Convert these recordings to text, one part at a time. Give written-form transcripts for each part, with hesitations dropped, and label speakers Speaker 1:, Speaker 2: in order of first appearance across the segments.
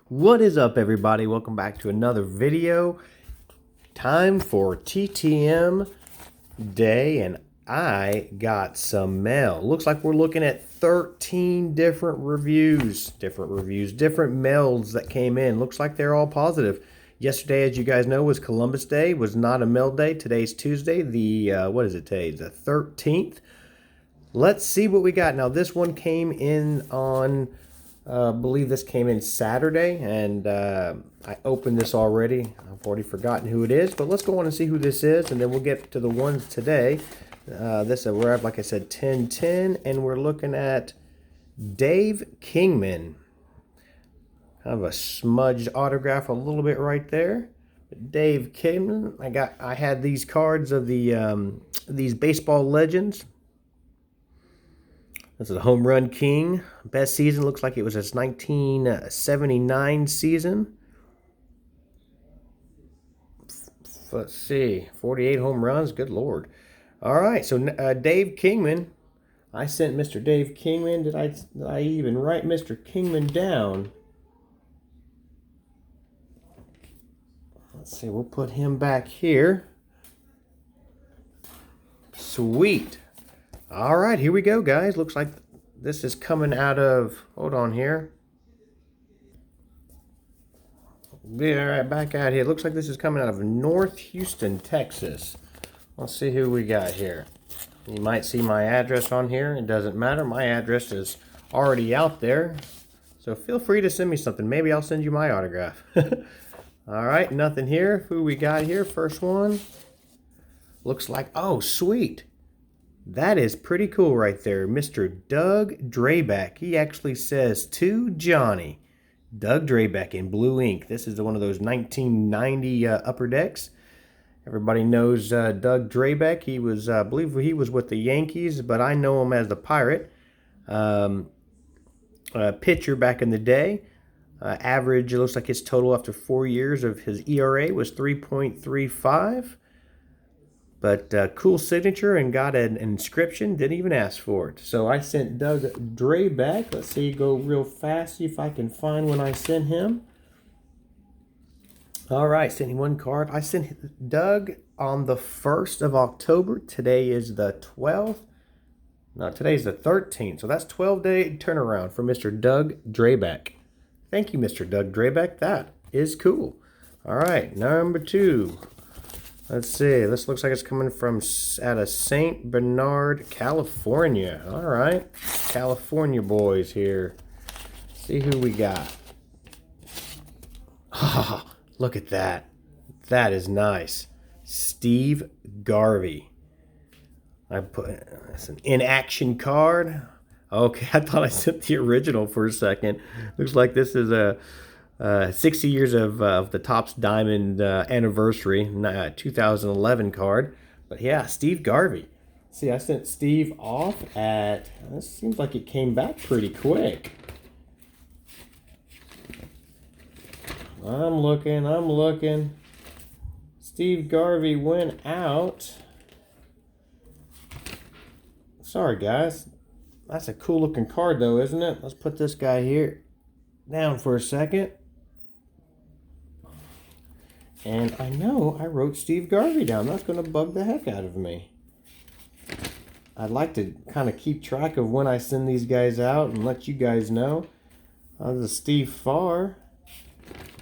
Speaker 1: What is up, everybody? Welcome back to another video. Time for TTM day, and I got some mail. Looks like we're looking at 13 different reviews, different mails that came in. Looks like they're all positive. Yesterday, as you guys know, was Columbus Day. Was not a mail day. Today's Tuesday. What is it today? The 13th. Let's see what we got. Now, this one came in on... I believe this came in Saturday, and I opened this already. I've already forgotten who it is, but let's go on and see who this is, and then we'll get to the ones today. We're at, like I said, 10-10, and we're looking at Dave Kingman. Kind of a smudged autograph a little bit right there. Dave Kingman. I had these cards of these baseball legends. This is a home run king. Best season looks like it was his 1979 season. Let's see, 48 home runs. Good Lord. All right, so Dave Kingman. I sent Mr. Dave Kingman. Did I even write Mr. Kingman down? Let's see, we'll put him back here. Sweet. All right, here we go, guys. Looks like this is coming out of, hold on here. Yeah, all right, back out here. Looks like this is coming out of North Houston, Texas. Let's see who we got here. You might see my address on here. It doesn't matter. My address is already out there. So feel free to send me something. Maybe I'll send you my autograph. All right, nothing here. Who we got here? First one. Looks like, oh, sweet. That is pretty cool right there. Mr. Doug Drayback. He actually says, "To Johnny." Doug Drayback in blue ink. This is one of those 1990 Upper Decks. Everybody knows Doug Drayback. He was, I believe he was with the Yankees, but I know him as the Pirate. Pitcher back in the day. Average, it looks like his total after 4 years of his ERA was 3.35. But cool signature, and got an inscription. Didn't even ask for it. So I sent Doug Drayback. Let's see, go real fast, see if I can find when I sent him. All right, sent him one card. I sent Doug on the 1st of October. Today is the 12th. No, today's the 13th. So that's 12-day turnaround for Mr. Doug Drayback. Thank you, Mr. Doug Drayback. That is cool. All right, number 2. Let's see. This looks like it's coming from out of St. Bernard, California. All right. California boys here. See who we got. Oh, look at that. That is nice. Steve Garvey. It's an in-action card. Okay, I thought I sent the original for a second. Looks like this is a 60 years of the Topps Diamond anniversary 2011 card. But yeah, Steve Garvey. See, I sent Steve off at, this seems like it came back pretty quick. I'm looking. Steve Garvey went out. Sorry, guys. That's a cool looking card though, isn't it? Let's put this guy here down for a second. And I know I wrote Steve Garvey down. That's going to bug the heck out of me. I'd like to kind of keep track of when I send these guys out and let you guys know. This is Steve Farr.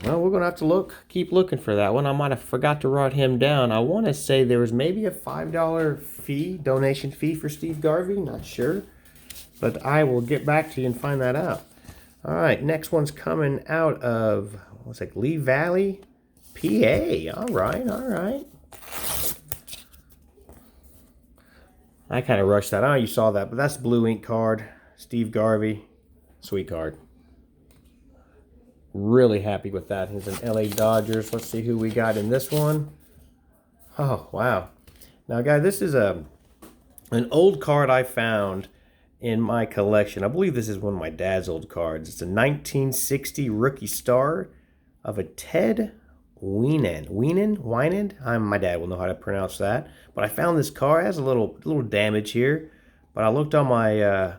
Speaker 1: Well, we're going to have to keep looking for that one. I might have forgot to write him down. I want to say there was maybe a $5 donation fee for Steve Garvey. Not sure. But I will get back to you and find that out. All right, next one's coming out of, what's it, Lee Valley, PA. All right. I kind of rushed that. I know you saw that, but that's blue ink card. Steve Garvey. Sweet card. Really happy with that. He's an LA Dodgers. Let's see who we got in this one. Oh, wow. Now, guys, this is an old card I found in my collection. I believe this is one of my dad's old cards. It's a 1960 rookie star of a Ted Wienen. My dad will know how to pronounce that. But I found this card. It has a little damage here. But I looked on my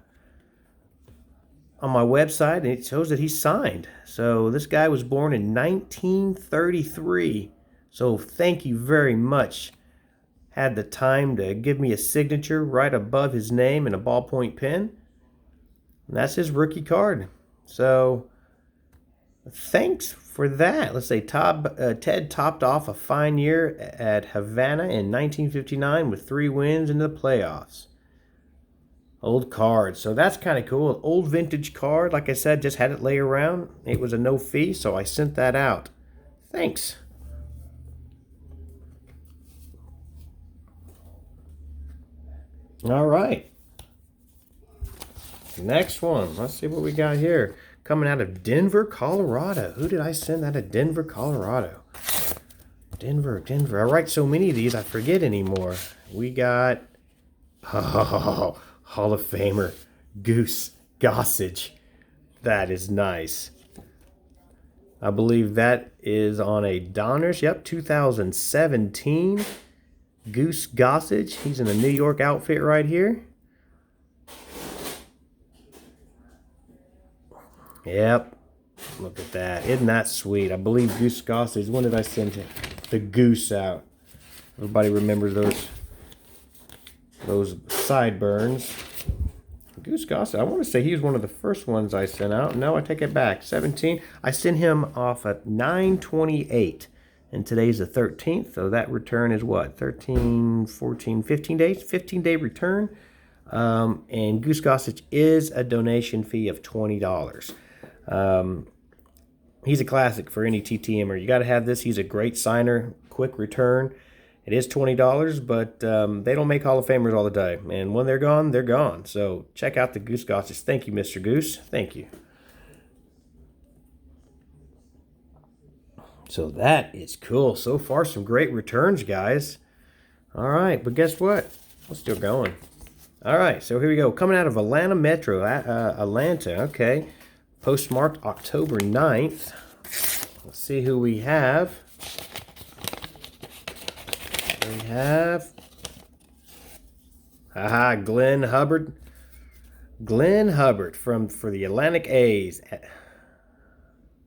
Speaker 1: on my website, and it shows that he's signed. So this guy was born in 1933. So thank you very much. Had the time to give me a signature right above his name in a ballpoint pen. And that's his rookie card. So thanks for that. Let's say Ted topped off a fine year at Havana in 1959 with 3 wins in the playoffs. Old card. So that's kind of cool. An old vintage card. Like I said, just had it lay around. It was a no fee, so I sent that out. Thanks. All right. Next one. Let's see what we got here. Coming out of Denver, Colorado. Who did I send out of Denver, Colorado? Denver. I write so many of these, I forget anymore. We got... Oh, Hall of Famer, Goose Gossage. That is nice. I believe that is on a Donners. Yep, 2017. Goose Gossage. He's in a New York outfit right here. Yep. Look at that. Isn't that sweet? I believe Goose Gossage. When did I send the goose out? Everybody remembers those sideburns. Goose Gossage. I want to say he was one of the first ones I sent out. No, I take it back. 17. I sent him off at 9/28. And today's the 13th. So that return is what? 13, 14, 15 days? 15-day return. And Goose Gossage is a donation fee of $20. He's a classic for any TTMer. You got to have this. He's a great signer. Quick return. It is $20, but they don't make Hall of Famers all the time. And when they're gone, they're gone. So check out the Goose Gossage. Thank you, Mr. Goose. Thank you. So that is cool. So far, some great returns, guys. All right, but guess what? We're still going. All right, so here we go. Coming out of Atlanta Metro. Atlanta, okay. Postmarked October 9th. Let's see who we have. We have Glenn Hubbard. Glenn Hubbard for the Atlantic A's.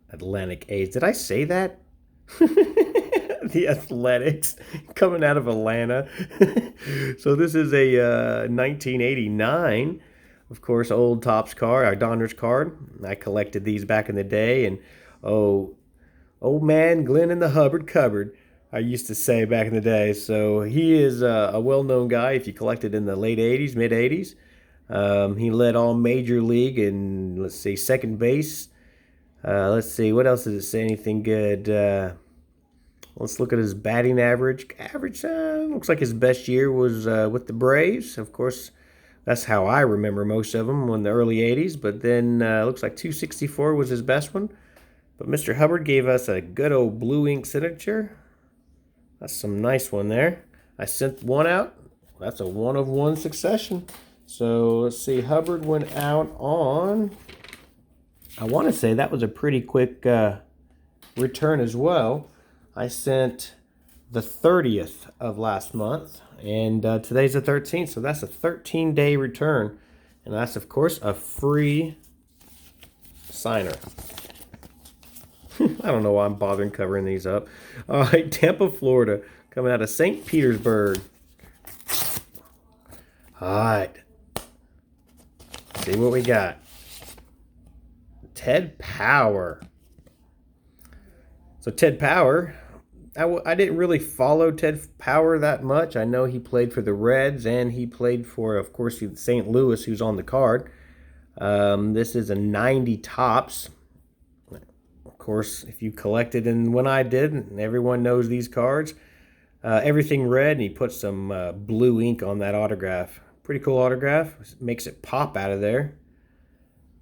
Speaker 1: Atlantic A's. Did I say that? The Athletics coming out of Atlanta. So this is a 1989, of course, old Topps card, our Donners card. I collected these back in the day, and old man Glenn in the Hubbard cupboard, I used to say back in the day. So he is a well-known guy if you collected in the late 80s, mid 80s. He led all major league in, let's see, second base. Let's see, what else does it say? Anything good? Let's look at his batting average. Looks like his best year was with the Braves. Of course, that's how I remember most of them in the early 80s. But then looks like 264 was his best one. But Mr. Hubbard gave us a good old blue ink signature. That's some nice one there. I sent one out. That's a 1-of-1 succession. So let's see, Hubbard went out on... I want to say that was a pretty quick return as well. I sent the 30th of last month, and today's the 13th, so that's a 13-day return. And that's, of course, a free signer. I don't know why I'm bothering covering these up. All right, Tampa, Florida, coming out of St. Petersburg. All right. See what we got. Ted Power. So Ted Power, I didn't really follow Ted Power that much. I know he played for the Reds, and he played for, of course, St. Louis, who's on the card. This is a 90 Topps. Of course, if you collected, and when I did, and everyone knows these cards, everything red, and he put some blue ink on that autograph. Pretty cool autograph. Makes it pop out of there.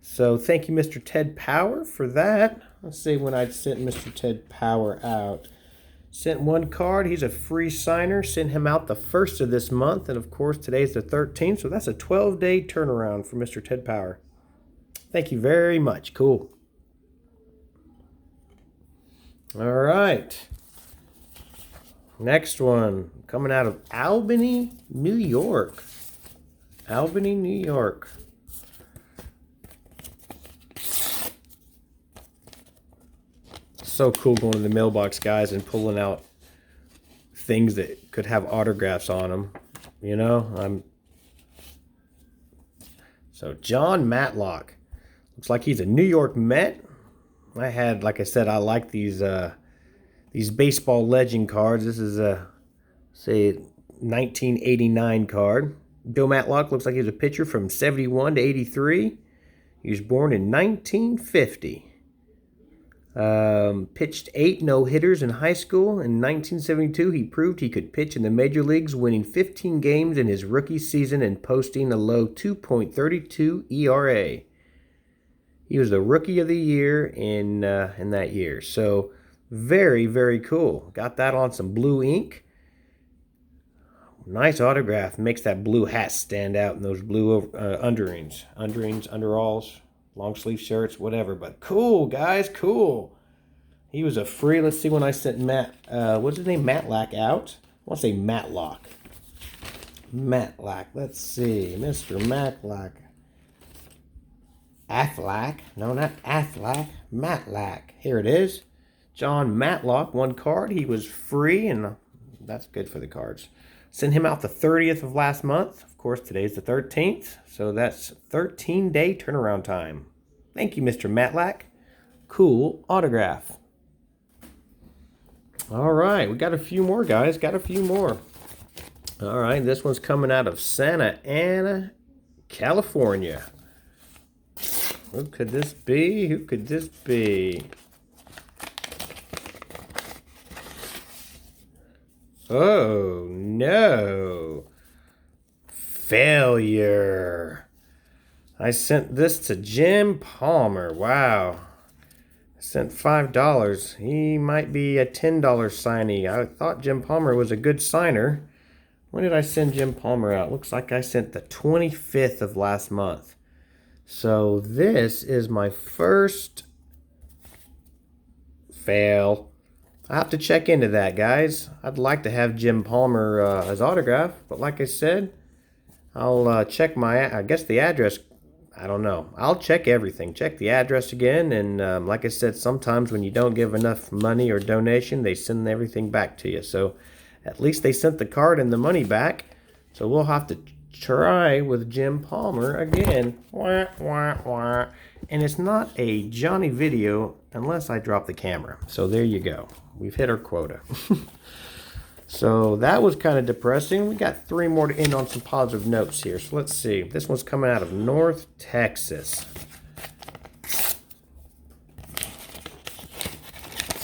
Speaker 1: So thank you, Mr. Ted Power, for that. Let's see when I sent Mr. Ted Power out. Sent one card. He's a free signer. Sent him out the 1st of this month. And, of course, today's the 13th. So that's a 12-day turnaround for Mr. Ted Power. Thank you very much. Cool. All right. Next one. Coming out of Albany, New York. Albany, New York. so cool going to the mailbox, guys, and pulling out things that could have autographs on them. You know, So John Matlock. Looks like he's a New York Met. Like I said, I like these baseball legend cards. This is a, say, 1989 card. Joe Matlock looks like he's a pitcher from 71 to 83. He was born in 1950. Pitched 8 no-hitters in high school. In 1972, he proved he could pitch in the major leagues, winning 15 games in his rookie season and posting a low 2.32 ERA. He was the Rookie of the Year in that year. So very, very cool. Got that on some blue ink. Nice autograph. Makes that blue hat stand out in those blue underings, underalls, long sleeve shirts, whatever. But cool, guys, cool. He was a free. Let's see when I sent Matt. What's his name? Matlock out. I want to say Matlock. Matlock. Let's see, Mr. Matlock. Affleck. No, not Affleck. Matlock. Here it is. John Matlock, 1 card. He was free, and that's good for the cards. Sent him out the 30th of last month. Of course, today's the 13th, so that's 13-day turnaround time. Thank you, Mr. Matlock. Cool autograph. All right, we got a few more, guys. Got a few more. All right, this one's coming out of Santa Ana, California. Who could this be? Who could this be? Oh, no. Failure. I sent this to Jim Palmer. Wow. I sent $5. He might be a $10 signee. I thought Jim Palmer was a good signer. When did I send Jim Palmer out? Looks like I sent the 25th of last month. So this is my first fail. I have to check into that, guys. I'd like to have Jim Palmer his autograph, but like I said, I'll check I guess the address. I don't know. I'll check everything. Check the address again, and like I said, sometimes when you don't give enough money or donation, they send everything back to you. So at least they sent the card and the money back. So we'll have to try with Jim Palmer again. Wah, wah, wah. And it's not a Johnny video unless I drop the camera. So there you go. We've hit our quota. So that was kind of depressing. We got 3 more to end on some positive notes here. So let's see. This one's coming out of North Texas. Let's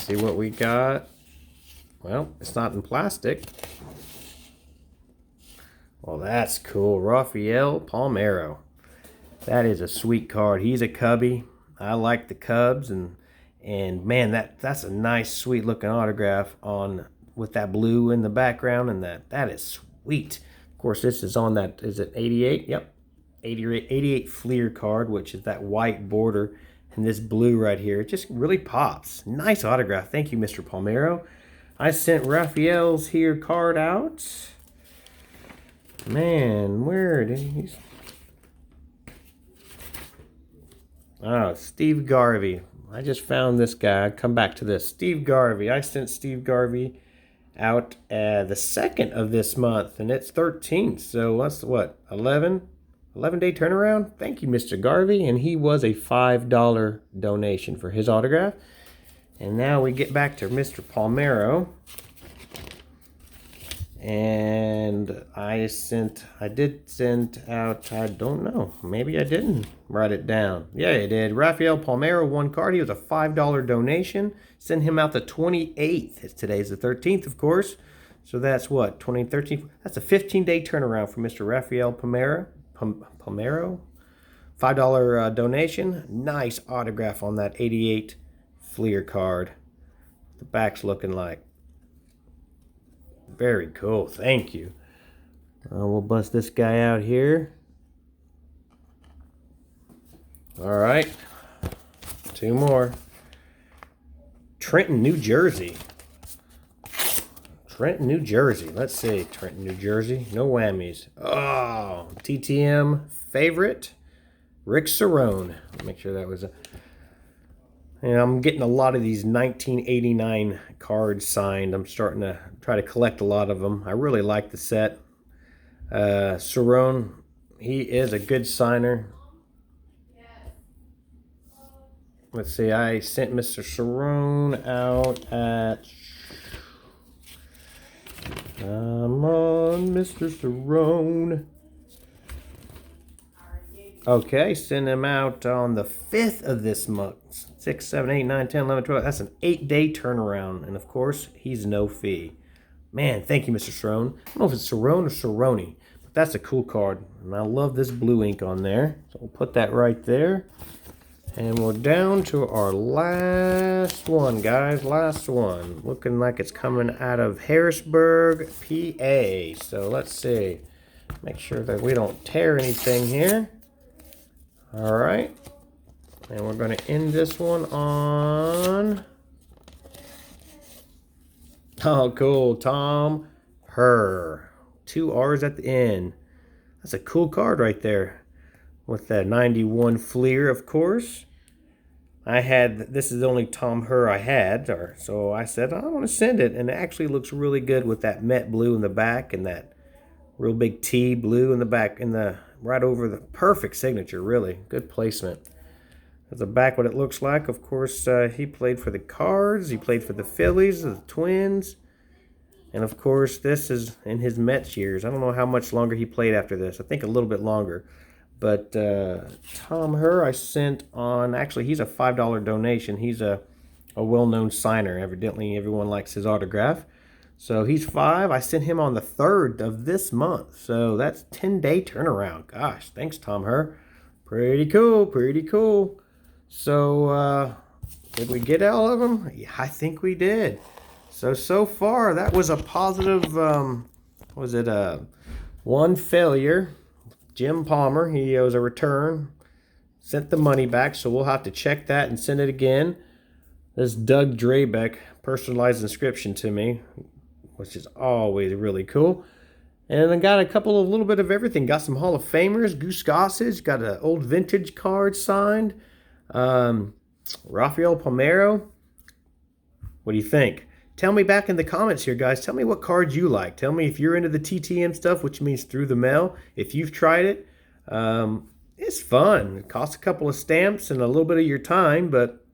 Speaker 1: see what we got. Well, it's not in plastic. Well, that's cool. Rafael Palmeiro. That is a sweet card. He's a Cubby. I like the Cubs, and man, that's a nice, sweet looking autograph on with that blue in the background, and that is sweet. Of course, this is on that. Is it 88? Yep, 88 Fleer card, which is that white border and this blue right here. It just really pops. Nice autograph. Thank you, Mr. Palmeiro. I sent Rafael's here card out. Man, where did he? Oh, Steve Garvey. I just found this guy. I'd come back to this. Steve Garvey. I sent Steve Garvey out the 2nd of this month, and it's 13th. So that's what, 11-day turnaround? Thank you, Mr. Garvey. And he was a $5 donation for his autograph. And now we get back to Mr. Palmeiro. And I did send out, I don't know, maybe I didn't write it down. Yeah, I did. Rafael Palmeiro, 1 card. He was a $5 donation. Send him out the 28th. Today's the 13th, of course. So that's what, 2013? That's a 15-day turnaround for Mr. Rafael Palmeiro. $5 donation. Nice autograph on that 88 Fleer card. The back's looking like. Very cool. Thank you. We'll bust this guy out here. All right. 2 more. Trenton, New Jersey. Trenton, New Jersey. Let's see. Trenton, New Jersey. No whammies. Oh, TTM favorite. Rick Cerrone. Make sure that was a... And I'm getting a lot of these 1989 cards signed. I'm starting to try to collect a lot of them. I really like the set. Cerrone, he is a good signer. Let's see, I sent Mr. Cerrone out at... Come on, Mr. Cerrone. Okay, send him out on the 5th of this month. 6, 7, 8, 9, 10, 11, 12. That's an 8-day turnaround. And of course, he's no fee. Man, thank you, Mr. Cerrone. I don't know if it's Cerrone or Cerrone, but that's a cool card. And I love this blue ink on there. So we'll put that right there. And we're down to our last one, guys. Last one. Looking like it's coming out of Harrisburg, PA. So let's see. Make sure that we don't tear anything here. All right. And we're going to end this one on... Oh, cool. Tom Herr. 2 R's at the end. That's a cool card right there. With that 91 Fleer, of course. This is the only Tom Herr I had, so I said, I want to send it. And it actually looks really good with that Met blue in the back and that real big T blue in the back, right over the perfect signature, really. Good placement. At the back, what it looks like, of course, he played for the Cards, he played for the Phillies, the Twins. And of course, this is in his Mets years. I don't know how much longer he played after this. I think a little bit longer. But Tom Herr, I sent on, actually, he's a $5 donation. He's a well-known signer. Evidently, everyone likes his autograph. So he's 5. I sent him on the 3rd of this month. So that's 10-day turnaround. Gosh, thanks, Tom Herr. Pretty cool, pretty cool. So did we get all of them? Yeah, I think we did. So far, that was a positive, one failure. Jim Palmer, he owes a return, sent the money back, so we'll have to check that and send it again. This Doug Drayback personalized inscription to me, which is always really cool. And I got a little bit of everything. Got some Hall of Famers, Goose Gossage, got an old vintage card signed. Rafael Palmeiro. What do you think? Tell me back in the comments here, guys. Tell me what cards you like. Tell me if you're into the TTM stuff, which means through the mail. If you've tried it, it's fun. It costs a couple of stamps and a little bit of your time, but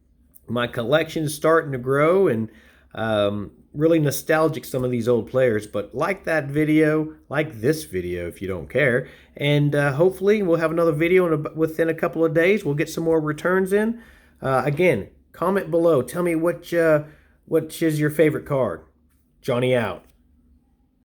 Speaker 1: my collection is starting to grow and really nostalgic, some of these old players. But like that video, like this video if you don't care. And hopefully we'll have another video within a couple of days. We'll get some more returns in. Again, comment below. Tell me which is your favorite card. Johnny out.